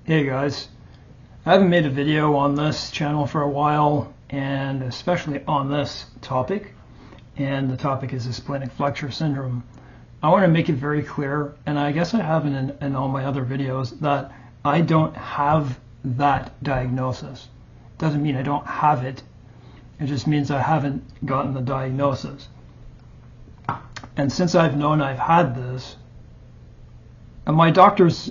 Hey guys, I haven't made a video on this channel for a while, and especially on this topic, and the topic is the splenic flexure syndrome. I want to make it very clear, and I guess I have in all my other videos, that I don't have that diagnosis. Doesn't mean I don't have it, it just means I haven't gotten the diagnosis. And since I've known I've had this, and my doctors,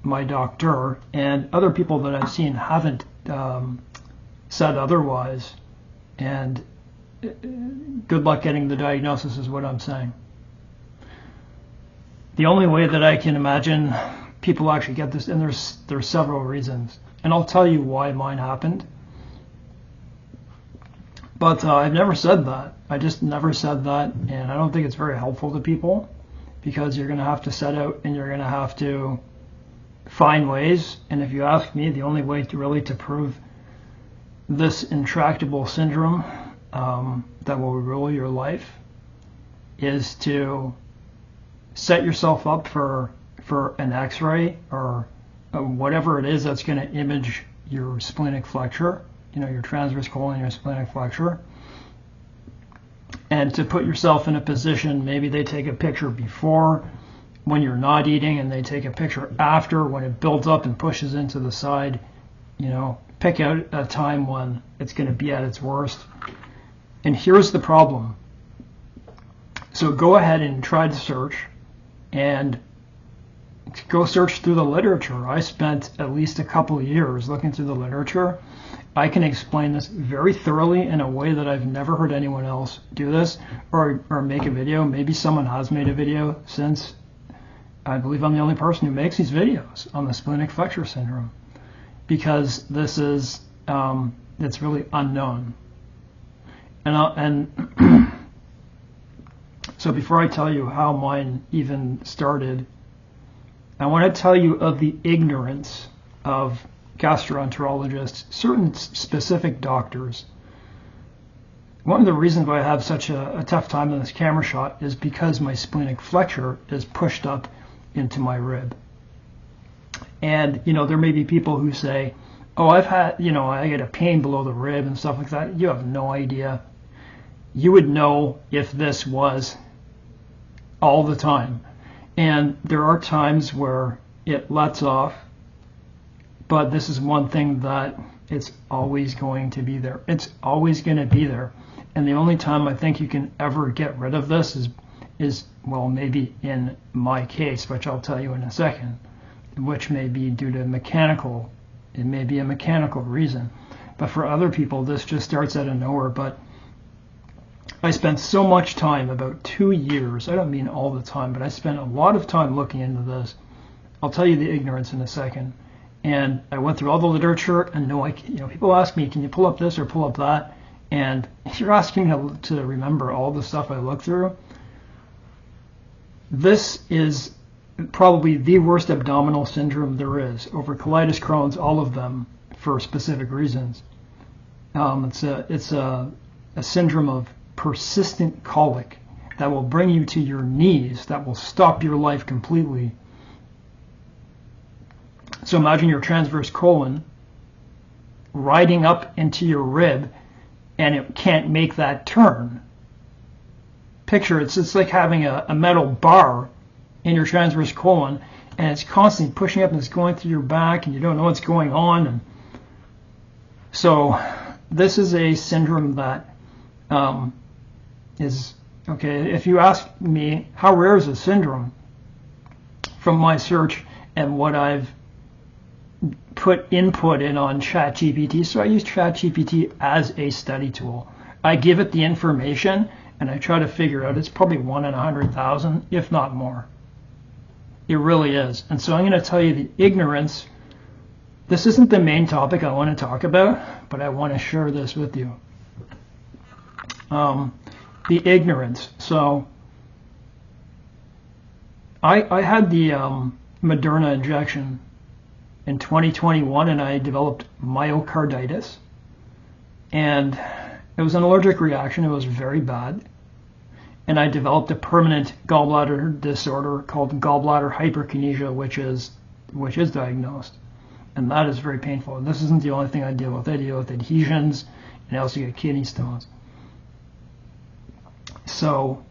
my doctor and other people that I've seen haven't said otherwise, and good luck getting the diagnosis is what I'm saying. The only way that I can imagine people actually get this, and there's several reasons, and I'll tell you why mine happened, but I've never said that. I just never said that, and I don't think it's very helpful to people, because you're going to have to set out and you're going to have to find ways. And if you ask me, the only way to prove this intractable syndrome that will rule your life is to set yourself up for an x-ray or whatever it is that's going to image your splenic flexure, your transverse colon, your splenic flexure, and to put yourself in a position. Maybe they take a picture before when you're not eating, and they take a picture after when it builds up and pushes into the side. Pick out a time when it's going to be at its worst. And here's the problem. So go ahead and try to search, and go search through the literature. I spent at least a couple of years looking through the literature. I can explain this very thoroughly in a way that I've never heard anyone else do this or make a video. Maybe someone has made a video since. I believe I'm the only person who makes these videos on the splenic flexure syndrome, because this is it's really unknown. And so before I tell you how mine even started, I want to tell you of the ignorance of gastroenterologists, certain specific doctors. One of the reasons why I have such a tough time in this camera shot is because my splenic flexure is pushed up into my rib. And there may be people who say, oh, I've had, I get a pain below the rib and stuff like that. You have no idea. You would know if this was all the time. And there are times where it lets off, but this is one thing that it's always going to be there. It's always going to be there. And the only time I think you can ever get rid of this is well, maybe in my case, which I'll tell you in a second, which may be due to it may be a mechanical reason. But for other people, this just starts out of nowhere. But I spent so much time, about 2 years, I don't mean all the time, but I spent a lot of time looking into this. I'll tell you the ignorance in a second. And I went through all the literature, and people ask me, can you pull up this or pull up that? And if you're asking me to remember all the stuff I looked through, this is probably the worst abdominal syndrome there is, over colitis, Crohn's, all of them, for specific reasons. It's a syndrome of persistent colic that will bring you to your knees, that will stop your life completely. So imagine your transverse colon riding up into your rib, and it can't make that turn. Picture it's like having a metal bar in your transverse colon, and it's constantly pushing up and it's going through your back, and you don't know what's going on. And so this is a syndrome that is okay. If you ask me how rare is this syndrome, from my search and what I've put input in on ChatGPT, so I use ChatGPT as a study tool. I give it the information and I try to figure out, it's probably 1 in 100,000, if not more. It really is. And so I'm going to tell you the ignorance. This isn't the main topic I want to talk about, but I want to share this with you. The ignorance. So I had the Moderna injection in 2021, and I developed myocarditis, and it was an allergic reaction. It was very bad. and I developed a permanent gallbladder disorder called gallbladder hyperkinesia, which is which is diagnosed. And that is very painful. And this isn't the only thing I deal with. I deal with adhesions, and I also get kidney stones. So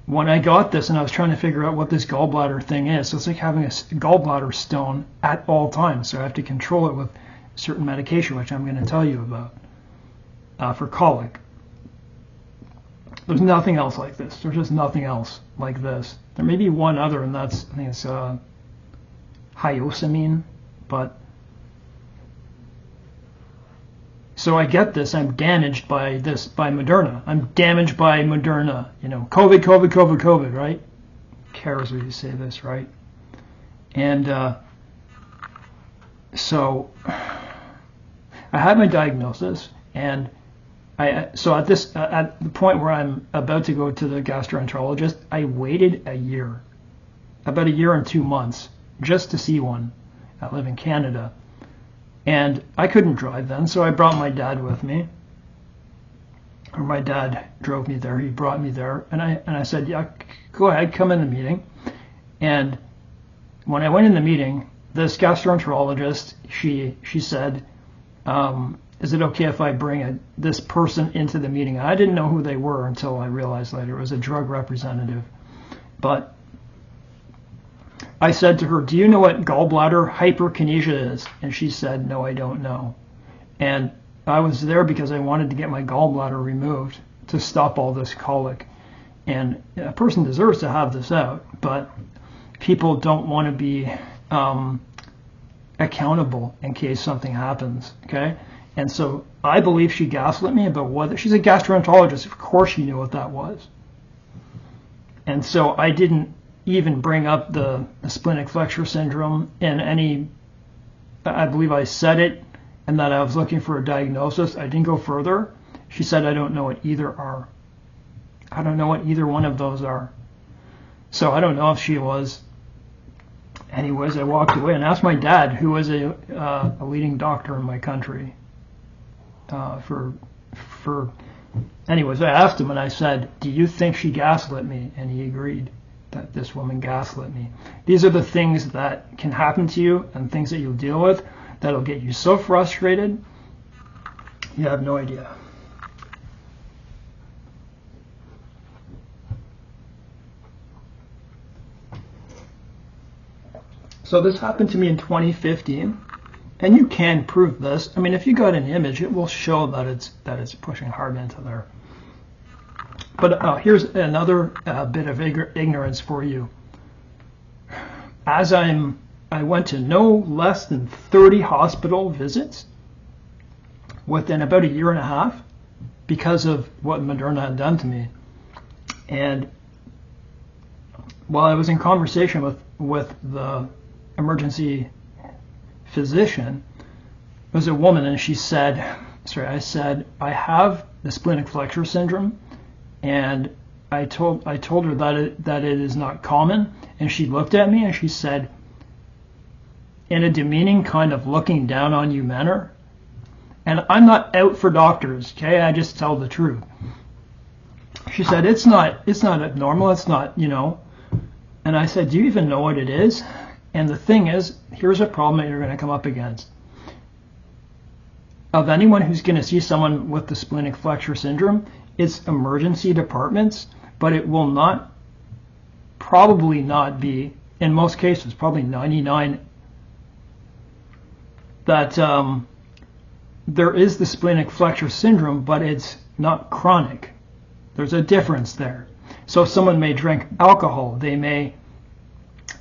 when I got this and I was trying to figure out what this gallbladder thing is, so it's like having a gallbladder stone at all times. So I have to control it with certain medication, which I'm going to tell you about, for colic. There's nothing else like this. There's just nothing else like this. There may be one other, and that's, I think it's hyosamine, but so I get this. I'm damaged by this, by Moderna. I'm damaged by Moderna. You know, COVID, right? Who cares when you say this, right? And so I had my diagnosis, and so at the point where I'm about to go to the gastroenterologist, I waited a year, about a year and 2 months, just to see one. I live in Canada. And I couldn't drive then, so I brought my dad with me. Or my dad drove me there. He brought me there, and I said, "Yeah, go ahead, come in the meeting." And when I went in the meeting, this gastroenterologist, she said, "Is it okay if I bring this person into the meeting?" And I didn't know who they were until I realized later it was a drug representative. But I said to her, "Do you know what gallbladder hyperkinesia is?" And she said, "No, I don't know." And I was there because I wanted to get my gallbladder removed to stop all this colic. And a person deserves to have this out, but people don't want to be accountable in case something happens, okay? And so I believe she gaslit me about whether, she's a gastroenterologist, of course she knew what that was. And so I didn't even bring up the splenic flexure syndrome in any, I believe I said it, and that I was looking for a diagnosis. I didn't go further. She said, "I don't know what either are." I don't know what either one of those are. So I don't know if she was. Anyways, I walked away and asked my dad, who was a leading doctor in my country, anyways, I asked him and I said, "Do you think she gaslit me?" And he agreed that this woman gaslit me. These are the things that can happen to you and things that you'll deal with that'll get you so frustrated, you have no idea. So this happened to me in 2015, and you can prove this. I mean, if you got an image, it will show that it's pushing hard into there. But here's another bit of ignorance for you. As I went to no less than 30 hospital visits within about a year and a half because of what Moderna had done to me. And while I was in conversation with the emergency physician, it was a woman, and she said, I said, "I have the splenic flexure syndrome." And I told her that it is not common, and she looked at me and she said, in a demeaning kind of looking down on you manner, and I'm not out for doctors, okay? I just tell the truth. She said, it's not abnormal, it's not, you know. And I said, "Do you even know what it is?" And the thing is, here's a problem that you're going to come up against. Of anyone who's going to see someone with the splenic flexure syndrome, it's emergency departments, but it will probably not be, in most cases, probably 99, that there is the splenic flexure syndrome, but it's not chronic. There's a difference there. So someone may drink alcohol, they may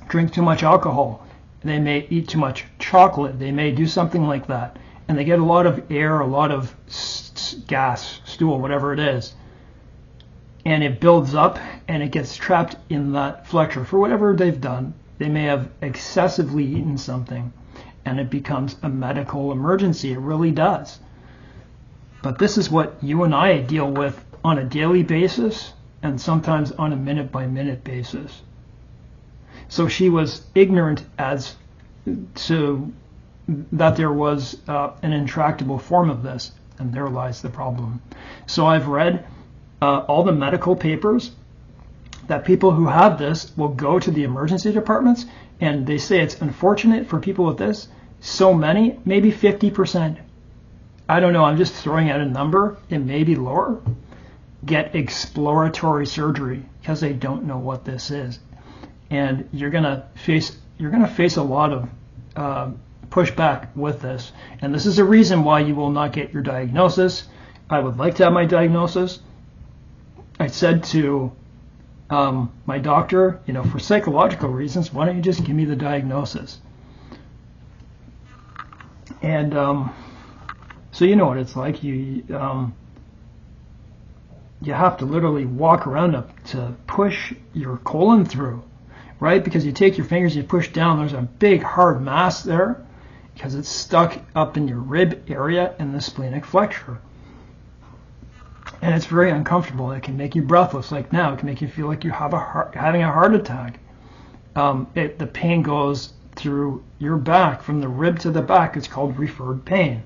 drink too much alcohol, they may eat too much chocolate, they may do something like that, and they get a lot of air, a lot of gas, stool, whatever it is, and it builds up and it gets trapped in that flexure for whatever they've done. They may have excessively eaten something, and it becomes a medical emergency. It really does. But this is what you and I deal with on a daily basis, and sometimes on a minute-by-minute basis. So she was ignorant as to that there was an intractable form of this, and there lies the problem. So I've read all the medical papers that people who have this will go to the emergency departments, and they say it's unfortunate for people with this. So many, maybe 50%. I don't know, I'm just throwing out a number. It may be lower. Get exploratory surgery because they don't know what this is. And you're gonna face a lot of pushback with this. And this is a reason why you will not get your diagnosis. I would like to have my diagnosis. I said to my doctor, for psychological reasons, why don't you just give me the diagnosis? And so you know what it's like. You have to literally walk around to push your colon through, right? Because you take your fingers, you push down, there's a big hard mass there because it's stuck up in your rib area in the splenic flexure. And it's very uncomfortable. It can make you breathless, like now. It can make you feel like you're having a heart attack. The pain goes through your back, from the rib to the back. It's called referred pain.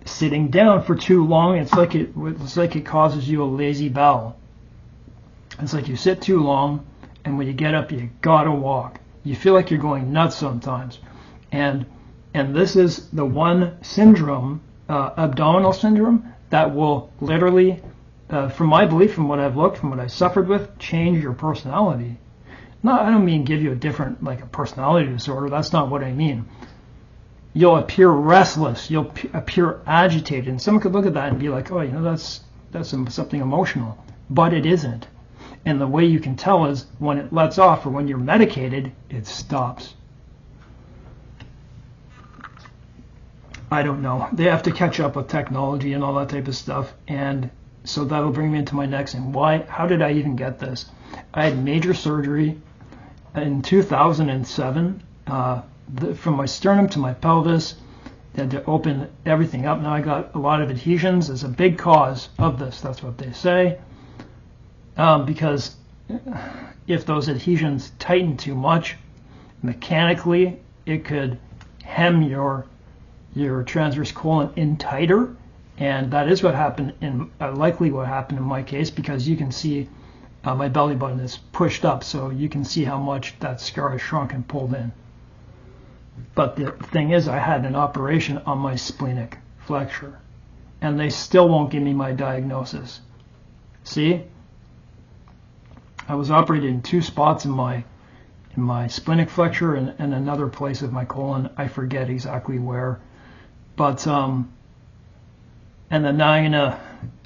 Sitting down for too long, it's like it causes you a lazy bowel. It's like you sit too long, and when you get up, you gotta walk. You feel like you're going nuts sometimes. And this is the one syndrome, abdominal syndrome, that will literally, from my belief, from what I've looked, from what I suffered with, change your personality. No, I don't mean give you a different, like a personality disorder. That's not what I mean. You'll appear restless. You'll appear agitated. And someone could look at that and be like, oh, that's something emotional. But it isn't. And the way you can tell is when it lets off, or when you're medicated, it stops. I don't know. They have to catch up with technology and all that type of stuff. And so that'll bring me into my next thing. How did I even get this? I had major surgery in 2007, from my sternum to my pelvis. They had to open everything up. Now I got a lot of adhesions as a big cause of this. That's what they say. Because if those adhesions tighten too much, mechanically, it could hem your transverse colon in tighter, and that is what happened likely what happened in my case, because you can see my belly button is pushed up, so you can see how much that scar has shrunk and pulled in. But the thing is, I had an operation on my splenic flexure, and they still won't give me my diagnosis. See, I was operated in 2 spots in my splenic flexure and another place of my colon. I forget exactly where. But, and then now I'm going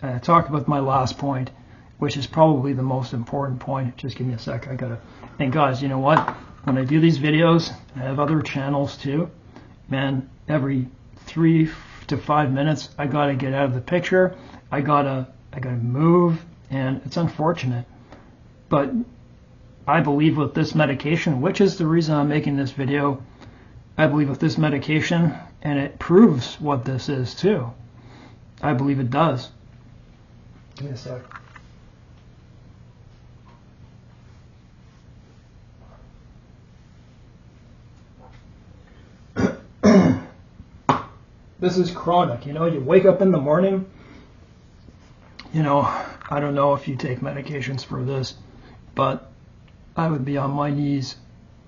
to talk about my last point, which is probably the most important point. Just give me a sec. And guys, you know what? When I do these videos, I have other channels too. Man, every 3 to 5 minutes, I got to get out of the picture. I gotta move, and it's unfortunate. But I believe with this medication, which is the reason I'm making this video, I believe with this medication, and it proves what this is too. I believe it does. Give me a sec. This is chronic. You wake up in the morning, I don't know if you take medications for this, but I would be on my knees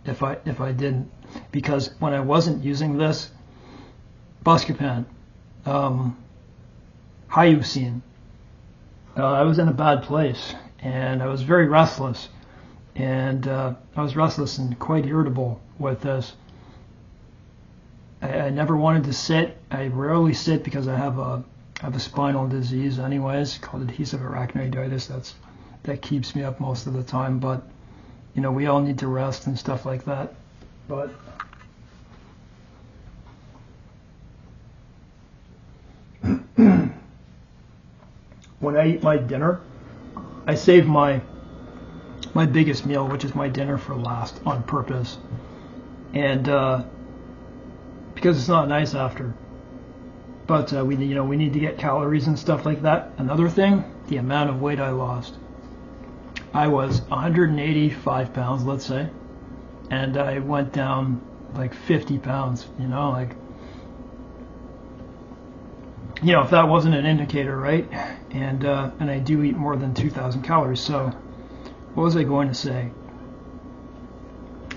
if I didn't, because when I wasn't using this, Buscopan, Hyoscine, I was in a bad place, and I was very restless, and I was restless and quite irritable with this. I never wanted to sit. I rarely sit because I have a spinal disease anyways, called adhesive arachnoiditis. That keeps me up most of the time, but we all need to rest and stuff like that. But when I eat my dinner, I save my biggest meal, which is my dinner, for last on purpose, and because it's not nice after. But we need to get calories and stuff like that. Another thing, the amount of weight I lost. I was 185 pounds, let's say, and I went down like 50 pounds. If that wasn't an indicator, right? And I do eat more than 2,000 calories, so what was I going to say?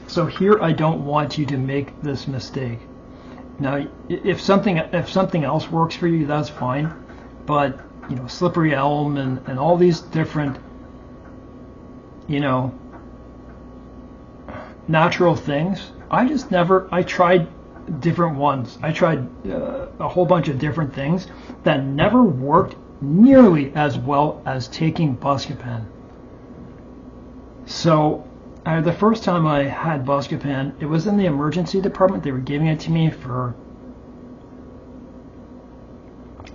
So here I don't want you to make this mistake. Now, if something else works for you, that's fine. But you know, slippery elm and all these different, you know, natural things. I tried different ones. I tried a whole bunch of different things that never worked nearly as well as taking Buscopan. So the first time I had Buscopan, it was in the emergency department. They were giving it to me for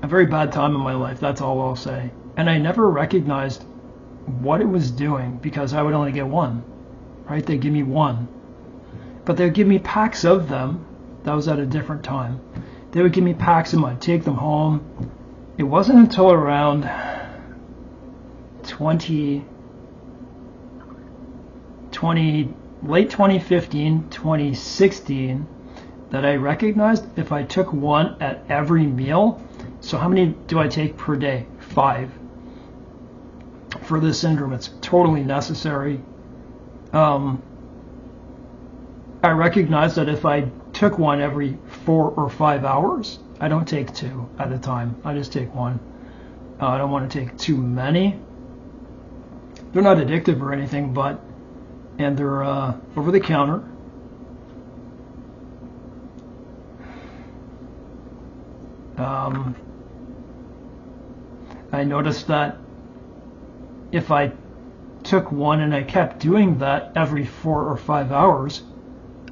a very bad time in my life, that's all I'll say. And I never recognized what it was doing because I would only get one, right? They'd give me one. But they'd give me packs of them. That was at a different time. They would give me packs of them. I'd take them home. It wasn't until around late 2015, 2016, that I recognized if I took one at every meal. So how many do I take per day? 5. For this syndrome, it's totally necessary. I recognized that if I took one every 4 or 5 hours, I don't take 2 at a time. I just take 1. I don't want to take too many. They're not addictive or anything, and they're over the counter. I noticed that if I took one and I kept doing that every 4 or 5 hours,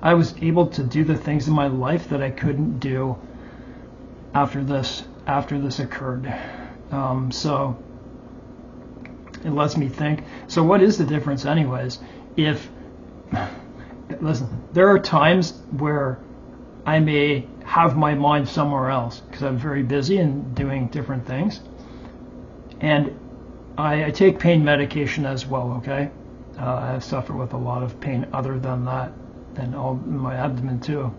I was able to do the things in my life that I couldn't do after this occurred. So it lets me think. So what is the difference anyways? Listen, there are times where I may have my mind somewhere else because I'm very busy and doing different things. And I take pain medication as well, okay? I suffer with a lot of pain other than that, and all in my abdomen too.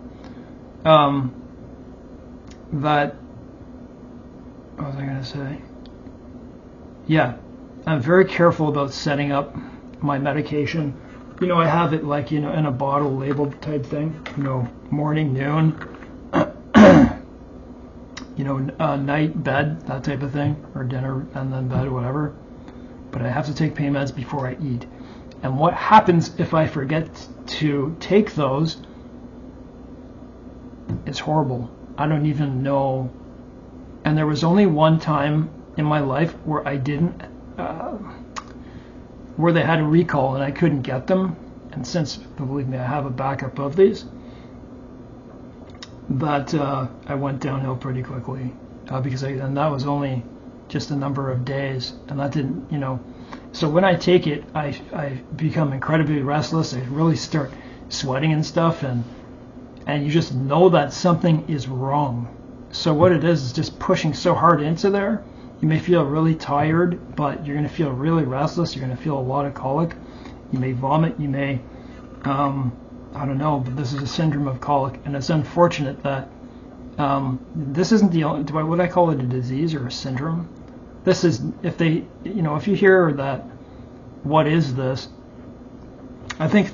What was I going to say? Yeah, I'm very careful about setting up my medication. You know, I have it like, you know, in a bottle labeled type thing, you know, morning, noon, you know, night, bed, that type of thing, or dinner and then bed, whatever. But I have to take pain meds before I eat. And what happens if I forget to take those? It's horrible. I don't even know. And there was only one time in my life where I didn't, where they had a recall and I couldn't get them. And since, believe me, I have a backup of these. But I went downhill pretty quickly and that was only just a number of days, and that didn't, you know. So when I take it, I become incredibly restless. I really start sweating and stuff, and you just know that something is wrong. So what it is just pushing so hard into there. You may feel really tired, but you're going to feel really restless. You're going to feel a lot of colic. You may vomit. You may, I don't know, but this is a syndrome of colic, and it's unfortunate that this isn't the only, would I call it a disease or a syndrome? This is, if they, you know, if you hear that, what is this? I think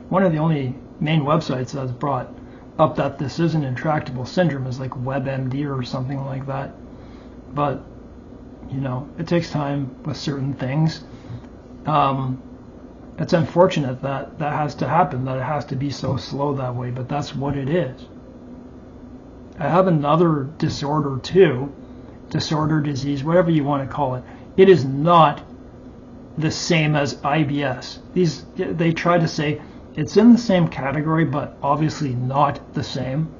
one of the only main websites that's brought up that this is an intractable syndrome is like WebMD or something like that. But, you know, it takes time with certain things. It's unfortunate that has to happen, that it has to be so slow that way, but that's what it is. I have another disorder too, disorder, disease, whatever you want to call it. It is not the same as IBS. They try to say it's in the same category, but obviously not the same.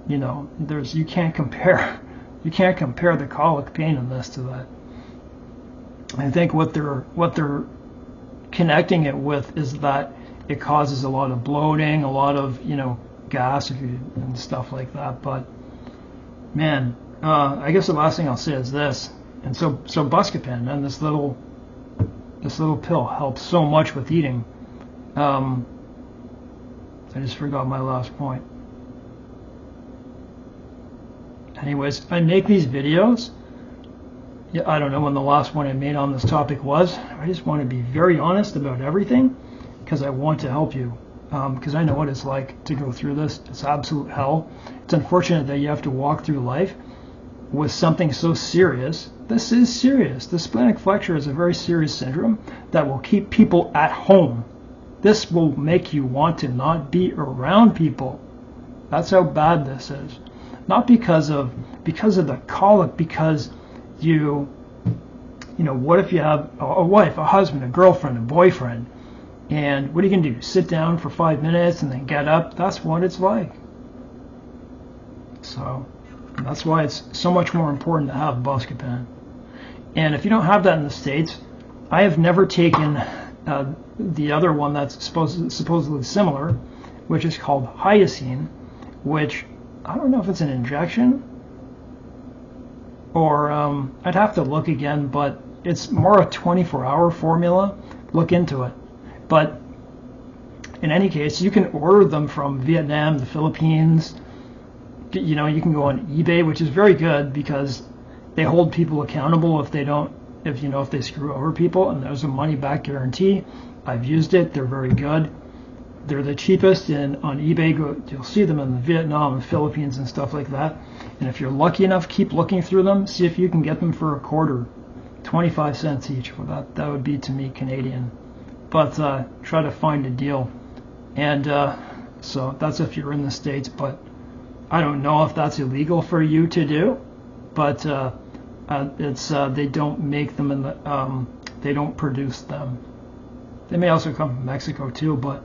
You know, you can't compare the colic pain in this to that. I think what they're connecting it with is that it causes a lot of bloating, a lot of, you know, gas and stuff like that. But man, I guess the last thing I'll say is this. And so Buscopan, and this little pill helps so much with eating. I just forgot my last point. Anyways, I make these videos yeah, I don't know when the last one I made on this topic was. I just want to be very honest about everything because I want to help you. Because I know what it's like to go through this. It's absolute hell. It's unfortunate that you have to walk through life with something so serious. This is serious. The splenic flexure is a very serious syndrome that will keep people at home. This will make you want to not be around people. That's how bad this is. Not because of the colic, because you know, what if you have a wife, a husband, a girlfriend, a boyfriend, and what are you going to do? Sit down for 5 minutes and then get up? That's what it's like. So that's why it's so much more important to have Buscopan. And if you don't have that in the States, I have never taken the other one that's supposedly similar, which is called hyoscine, which I don't know if it's an injection or I'd have to look again, but it's more a 24-hour formula. Look into it. But in any case, you can order them from Vietnam, the Philippines. You know, you can go on eBay, which is very good because they hold people accountable if they screw over people, and there's a money back guarantee. I've used it. They're very good. They're the cheapest, and on eBay, you'll see them in the Vietnam and Philippines and stuff like that. And if you're lucky enough, keep looking through them. See if you can get them for a quarter, 25 cents each. Well, that would be, to me, Canadian. But try to find a deal. And so that's if you're in the States. But I don't know if that's illegal for you to do. But it's they don't make them in the they don't produce them. They may also come from Mexico too, but.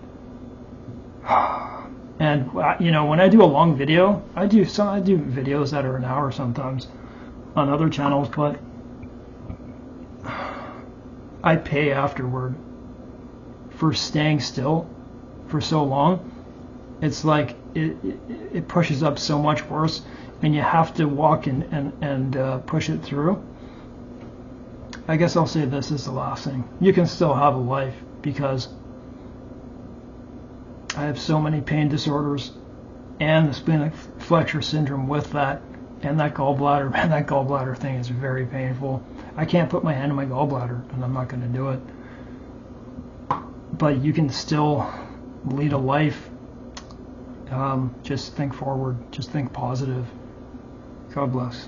And you know, when I do a long video, I do videos that are an hour sometimes on other channels, but I pay afterward for staying still for so long. It's like it pushes up so much worse, and you have to walk and push it through. I guess I'll say this is the last thing. You can still have a life because I have so many pain disorders and the splenic flexure syndrome with that, and that gallbladder. Man, that gallbladder thing is very painful. I can't put my hand in my gallbladder, and I'm not going to do it. But you can still lead a life. Just think forward. Just think positive. God bless.